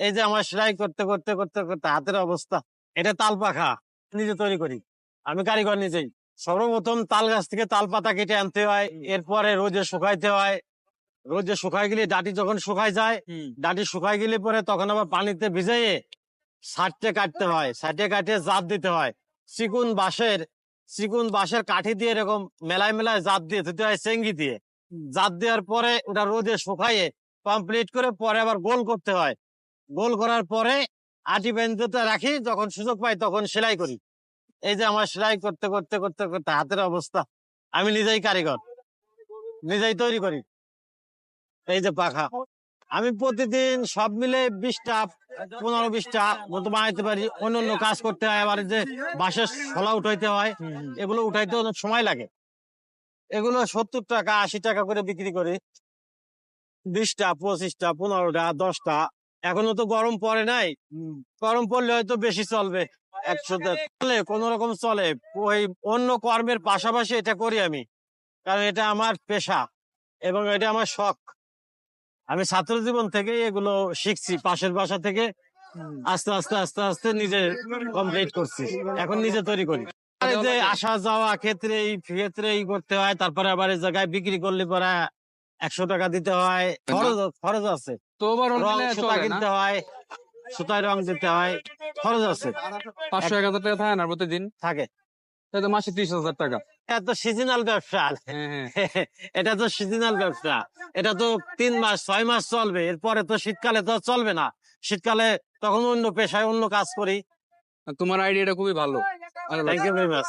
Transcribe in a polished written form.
এই যে আমার সেলাই করতে করতে করতে করতে হাতের অবস্থা। এটা তাল পাখা নিজে তৈরি করি, আমি কারিগর নিজেই। সর্বপ্রথম তাল গাছ থেকে তাল পাতা কেটে আনতে হয়, এরপরে রোদে শুকাইতে হয়। রোদে শুকাই গেলে ডাটি যখন শুকাই যায়, ডাটি শুকাই গেলে পরে তখন আবার পানিতে ভিজাইয়ে সাইডে কাটতে হয়, সাইডে কাটে জাত দিতে হয়। চিকুন বাঁশের চিকুন বাঁশের কাঠি দিয়ে এরকম মেলায় মেলায় জাত দিয়ে দিতে হয়, চেঙ্গি দিয়ে। জাত দেওয়ার পরে ওটা রোদে শুকাইয়ে কমপ্লিট করে পরে আবার গোল করতে হয়। গোল করার পরে আটি বেঁধে রাখি, যখন সুযোগ পাই তখন সেলাই করি। এই যে আমার সেলাই করতে করতে করতে করতে হাতের অবস্থা। আমি নিজেই কারিগর, নিজেই তৈরি করি। এই যে পাখা আমি প্রতিদিন সব মিলে 20টা 15-20টা মতো বানাইতে পারি। অন্য কাজ করতে হয়, আবার যে বাঁশের শলা উঠাইতে হয়, এগুলো উঠাইতে অনেক সময় লাগে। এগুলো 70 টাকা 80 টাকা করে বিক্রি করি। 20টা 25টা 15টা 10টা। এখনো তো গরম পড়ে নাই, গরম পড়লে হয়তো বেশি চলবে। 100টা চলে, কোন রকম চলে। ওই অন্য কর্মের পাশাপাশি এটা করি আমি, কারণ এটা আমার পেশা এবং এটা আমার শখ। আমি ছাত্র জীবন থেকে এগুলো শিখছি পাশের বাসা থেকে। আস্তে আস্তে আস্তে আস্তে নিজে কমপ্লিট করছি, এখন নিজে তৈরি করি। আর এই যে আসা যাওয়া ক্ষেত্রে করতে হয়, তারপরে আবার এই জায়গায় বিক্রি করলে পরে 100 টাকা দিতে হয়। খরচ আছে, তো ওভারঅল রং মিলে সুতা চলে না? কিনতে হয়, সুতায় রং দিতে হয়, খরচ আছে। 500-1000 টাকা থাকে না প্রতিদিন? থাকে। তাই তো মাসে 30,000 টাকা। এটা তো সিজনাল ব্যবসা। হ্যাঁ। এটা তো সিজনাল ব্যবসা। এটা তো 3 মাস 6 মাস চলবে, এরপরে তো শীতকালে তো চলবে না। শীতকালে তখন অন্য পেশায় অন্য কাজ করি। তোমার আইডিয়াটা খুবই ভালো। Thank you very much.